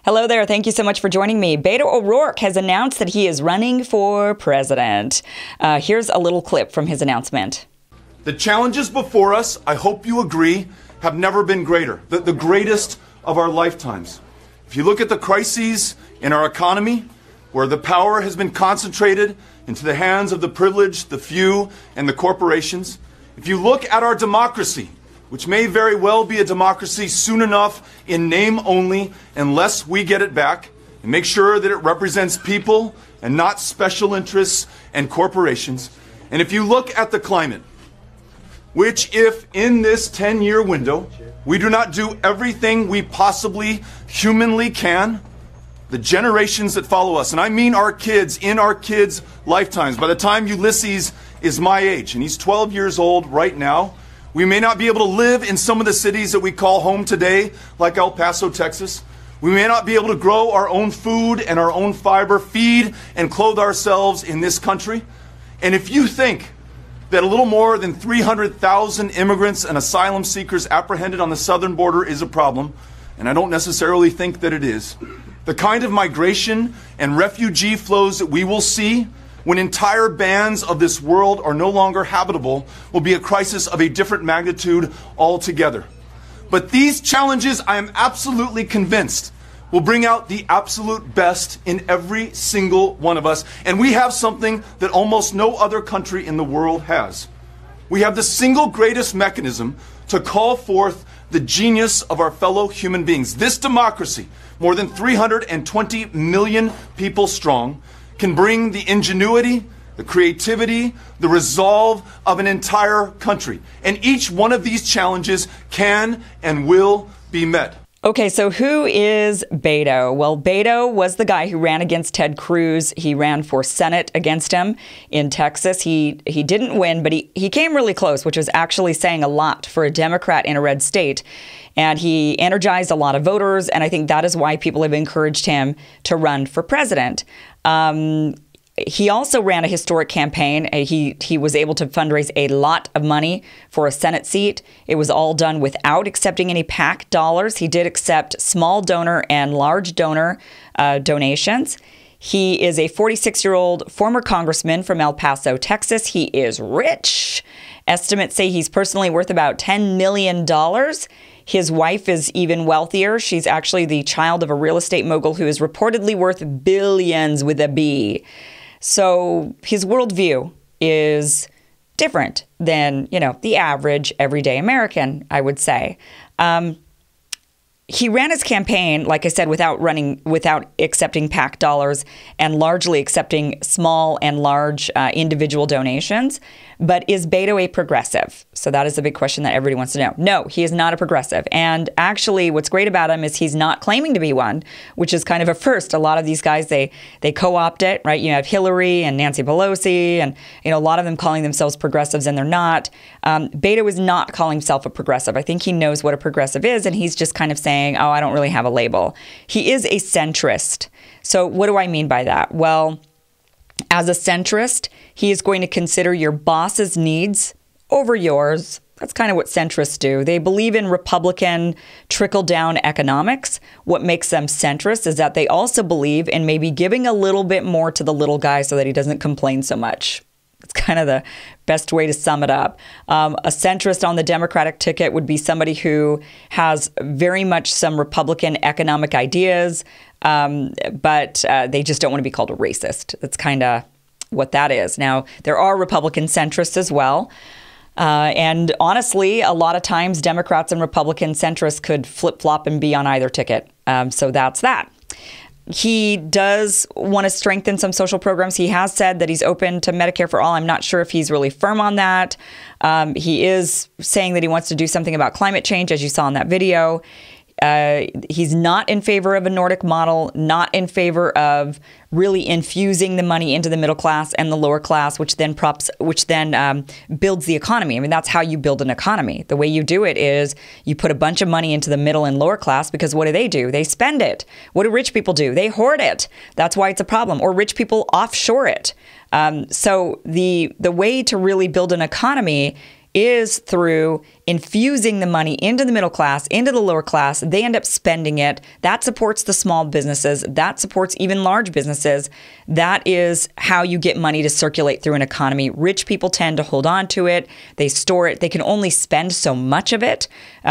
Hello there. Thank you so much for joining me. Beto O'Rourke has announced that he is running for president. Here's a little clip from his announcement. The challenges before us, I hope you agree, have never been greater. The greatest of our lifetimes. If you look at the crises in our economy, where the power has been concentrated into the hands of the privileged, the few, and the corporations. If you look at our democracy, which may very well be a democracy soon enough in name only, unless we get it back and make sure that it represents people and not special interests and corporations. And if you look at the climate, which if in this 10-year window we do not do everything we possibly humanly can, the generations that follow us, and I mean our kids, in our kids' lifetimes, by the time Ulysses is my age, and he's 12 years old right now, we may not be able to live in some of the cities that we call home today, like El Paso, Texas. We may not be able to grow our own food and our own fiber, feed and clothe ourselves in this country. And if you think that a little more than 300,000 immigrants and asylum seekers apprehended on the southern border is a problem, and I don't necessarily think that it is, the kind of migration and refugee flows that we will see when entire bands of this world are no longer habitable will be a crisis of a different magnitude altogether. But these challenges, I am absolutely convinced, will bring out the absolute best in every single one of us. And we have something that almost no other country in the world has. We have the single greatest mechanism to call forth the genius of our fellow human beings. This democracy, more than 320 million people strong, can bring the ingenuity, the creativity, the resolve of an entire country. And each one of these challenges can and will be met. Okay, so who is Beto? Well, Beto was the guy who ran against Ted Cruz. He ran for Senate against him in Texas. He didn't win, but he came really close, which was actually saying a lot for a Democrat in a red state. And he energized a lot of voters, and I think that is why people have encouraged him to run for president. He also ran a historic campaign. He was able to fundraise a lot of money for a Senate seat. It was all done without accepting any PAC dollars. He did accept small donor and large donor donations. He is a 46-year-old former congressman from El Paso, Texas. He is rich. Estimates say he's personally worth about $10 million. His wife is even wealthier. She's actually the child of a real estate mogul who is reportedly worth billions with a B. So his worldview is different than, the average everyday American, I would say. He ran his campaign, like I said, without accepting PAC dollars and largely accepting small and large individual donations. But is Beto a progressive? So that is the big question that everybody wants to know. No, he is not a progressive. And actually, what's great about him is he's not claiming to be one, which is kind of a first. A lot of these guys, they co-opt it, right? You have Hillary and Nancy Pelosi, and a lot of them calling themselves progressives, and they're not. Beto is not calling himself a progressive. I think he knows what a progressive is, and he's just kind of saying, oh, I don't really have a label. He is a centrist. So what do I mean by that? Well, as a centrist, he is going to consider your boss's needs over yours. That's kind of what centrists do. They believe in Republican trickle-down economics. What makes them centrist is that they also believe in maybe giving a little bit more to the little guy so that he doesn't complain so much. It's kind of the best way to sum it up. A centrist on the Democratic ticket would be somebody who has very much some Republican economic ideas, but they just don't want to be called a racist. That's kind of what that is. Now, there are Republican centrists as well. And honestly, a lot of times Democrats and Republican centrists could flip-flop and be on either ticket. So that's that. He does want to strengthen some social programs. He has said that he's open to Medicare for all. I'm not sure if he's really firm on that. He is saying that he wants to do something about climate change, as you saw in that video. He's not in favor of a Nordic model, not in favor of really infusing the money into the middle class and the lower class, which then builds the economy. I mean, that's how you build an economy. The way you do it is you put a bunch of money into the middle and lower class, because what do? They spend it. What do rich people do? They hoard it. That's why it's a problem. Or rich people offshore it. So the way to really build an economy is through infusing the money into the middle class, into the lower class. They end up spending it. That supports the small businesses. That supports even large businesses. That is how you get money to circulate through an economy. Rich people tend to hold on to it. They store it. They can only spend so much of it,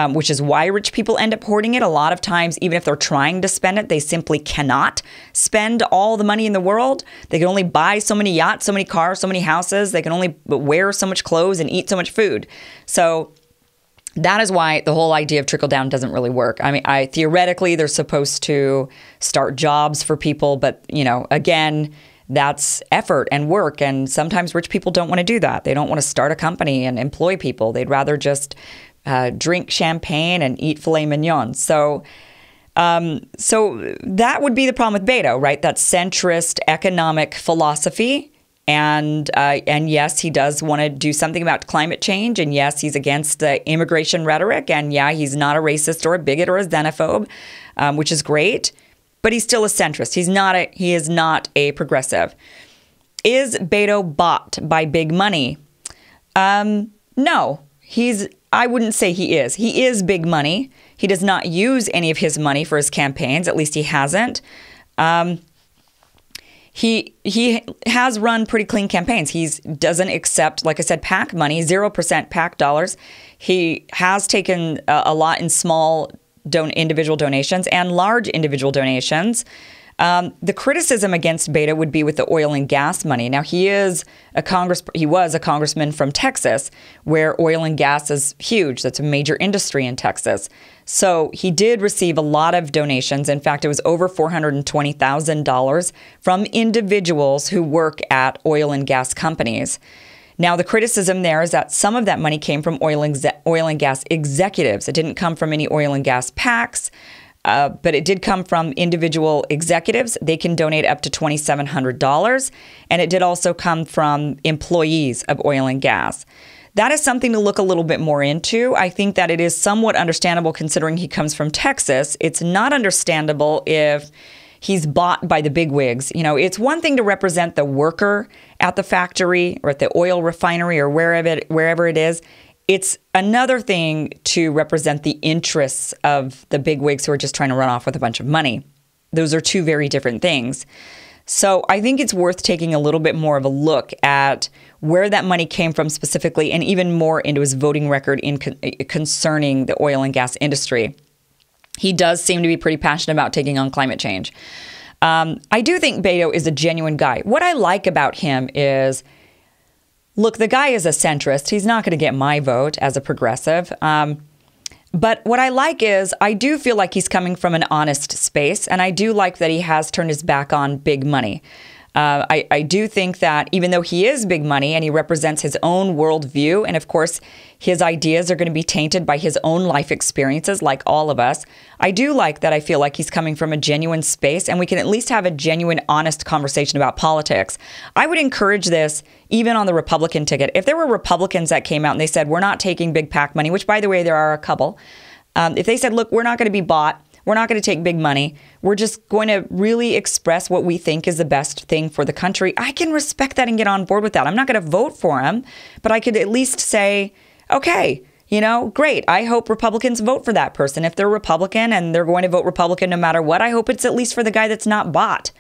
which is why rich people end up hoarding it. A lot of times, even if they're trying to spend it, they simply cannot spend all the money in the world. They can only buy so many yachts, so many cars, so many houses. They can only wear so much clothes and eat so much food. So that is why the whole idea of trickle down doesn't really work. I mean, theoretically, they're supposed to start jobs for people, but, again, that's effort and work. And sometimes rich people don't want to do that. They don't want to start a company and employ people. They'd rather just drink champagne and eat filet mignon. So that would be the problem with Beto, right? That centrist economic philosophy. And yes, he does want to do something about climate change. And yes, he's against the immigration rhetoric. And yeah, he's not a racist or a bigot or a xenophobe, which is great. But he's still a centrist. He is not a progressive. Is Beto bought by big money? No, I wouldn't say he is. He is big money. He does not use any of his money for his campaigns. At least he hasn't. He has run pretty clean campaigns. He doesn't accept, like I said, PAC money, 0% PAC dollars. He has taken a lot in small individual donations and large individual donations. The criticism against Beto would be with the oil and gas money. Now, he was a congressman from Texas, where oil and gas is huge. That's a major industry in Texas. So he did receive a lot of donations. In fact, it was over $420,000 from individuals who work at oil and gas companies. Now, the criticism there is that some of that money came from oil and gas executives. It didn't come from any oil and gas PACs. But it did come from individual executives. They can donate up to $2,700. And it did also come from employees of oil and gas. That is something to look a little bit more into. I think that it is somewhat understandable considering he comes from Texas. It's not understandable if he's bought by the bigwigs. It's one thing to represent the worker at the factory or at the oil refinery or wherever it is. It's another thing to represent the interests of the bigwigs who are just trying to run off with a bunch of money. Those are two very different things. So I think it's worth taking a little bit more of a look at where that money came from specifically, and even more into his voting record concerning the oil and gas industry. He does seem to be pretty passionate about taking on climate change. I do think Beto is a genuine guy. What I like about him is, look, the guy is a centrist. He's not going to get my vote as a progressive. But what I like is I do feel like he's coming from an honest space. And I do like that he has turned his back on big money. I do think that even though he is big money and he represents his own worldview, and of course, his ideas are going to be tainted by his own life experiences, like all of us, I do like that I feel like he's coming from a genuine space and we can at least have a genuine, honest conversation about politics. I would encourage this even on the Republican ticket. If there were Republicans that came out and they said, we're not taking big PAC money, which, by the way, there are a couple. If they said, look, we're not going to be bought, we're not going to take big money, we're just going to really express what we think is the best thing for the country, I can respect that and get on board with that. I'm not going to vote for him, but I could at least say, okay, great. I hope Republicans vote for that person. If they're Republican and they're going to vote Republican no matter what, I hope it's at least for the guy that's not bought.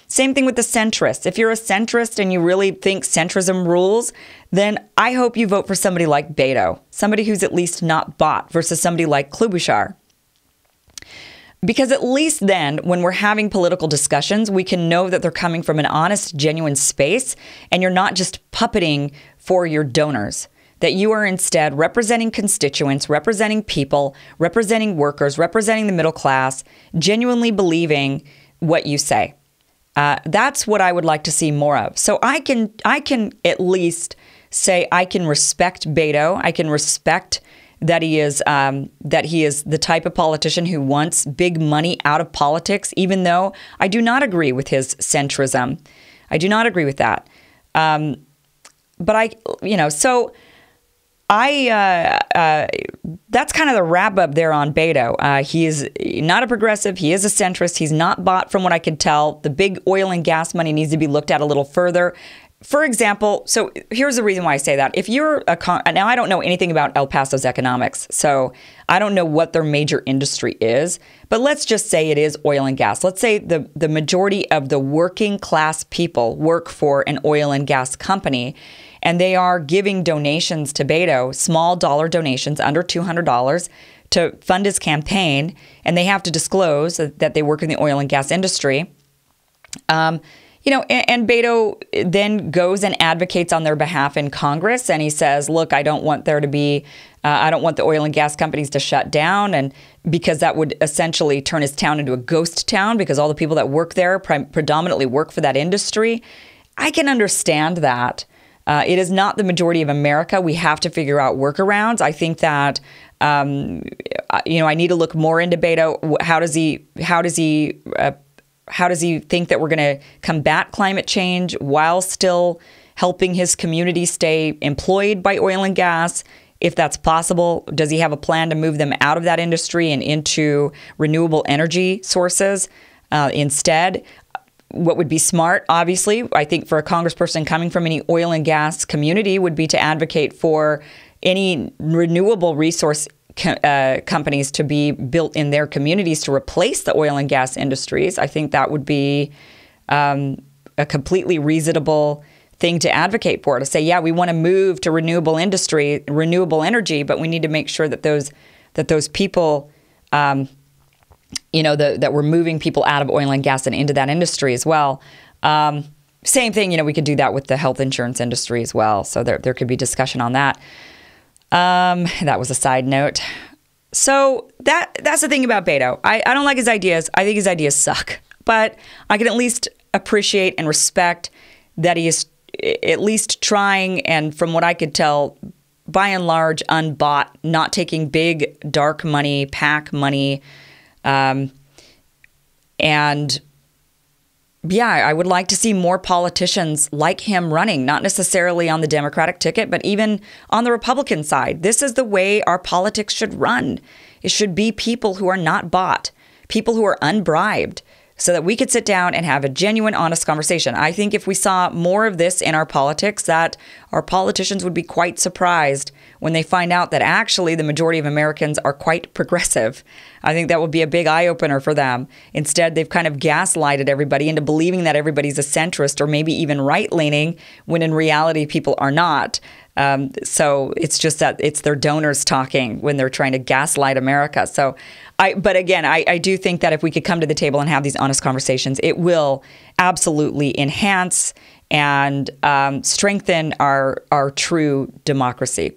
Same thing with the centrists. If you're a centrist and you really think centrism rules, then I hope you vote for somebody like Beto, somebody who's at least not bought, versus somebody like Klobuchar. Because at least then, when we're having political discussions, we can know that they're coming from an honest, genuine space, and you're not just puppeting for your donors. That you are instead representing constituents, representing people, representing workers, representing the middle class, genuinely believing what you say. That's what I would like to see more of. So I can at least say I can respect Beto. I can respect that he is the type of politician who wants big money out of politics, even though I do not agree with his centrism. I do not agree with that. But that's kind of the wrap up there on Beto. He is not a progressive. He is a centrist. He's not bought, from what I could tell. The big oil and gas money needs to be looked at a little further. For example, so here's the reason why I say that. If you're now I don't know anything about El Paso's economics, so I don't know what their major industry is, but let's just say it is oil and gas. Let's say the majority of the working class people work for an oil and gas company, and they are giving donations to Beto, small dollar donations under $200 to fund his campaign, and they have to disclose that they work in the oil and gas industry. And Beto then goes and advocates on their behalf in Congress, and he says, look, I don't want there to be, I don't want the oil and gas companies to shut down, and because that would essentially turn his town into a ghost town because all the people that work there predominantly work for that industry. I can understand that. It is not the majority of America. We have to figure out workarounds. I think that, I need to look more into Beto. How does he think that we're going to combat climate change while still helping his community stay employed by oil and gas? If that's possible, does he have a plan to move them out of that industry and into renewable energy sources instead? What would be smart, obviously, I think for a congressperson coming from any oil and gas community would be to advocate for any renewable resource companies to be built in their communities to replace the oil and gas industries. I think that would be a completely reasonable thing to advocate for, to say, yeah, we want to move to renewable industry, renewable energy, but we need to make sure that those people, that we're moving people out of oil and gas and into that industry as well. Same thing, we could do that with the health insurance industry as well. So there could be discussion on that. That was a side note. So that's the thing about Beto. I don't like his ideas. I think his ideas suck. But I can at least appreciate and respect that he is at least trying, and from what I could tell, by and large, unbought, not taking big, dark money, PAC money. And yeah, I would like to see more politicians like him running, not necessarily on the Democratic ticket, but even on the Republican side. This is the way our politics should run. It should be people who are not bought, people who are unbribed, so that we could sit down and have a genuine, honest conversation. I think if we saw more of this in our politics, that our politicians would be quite surprised when they find out that actually the majority of Americans are quite progressive. I think that would be a big eye-opener for them. Instead, they've kind of gaslighted everybody into believing that everybody's a centrist or maybe even right-leaning, when in reality people are not. So it's just that it's their donors talking when they're trying to gaslight America. But again, I do think that if we could come to the table and have these honest conversations, it will absolutely enhance and strengthen our true democracy.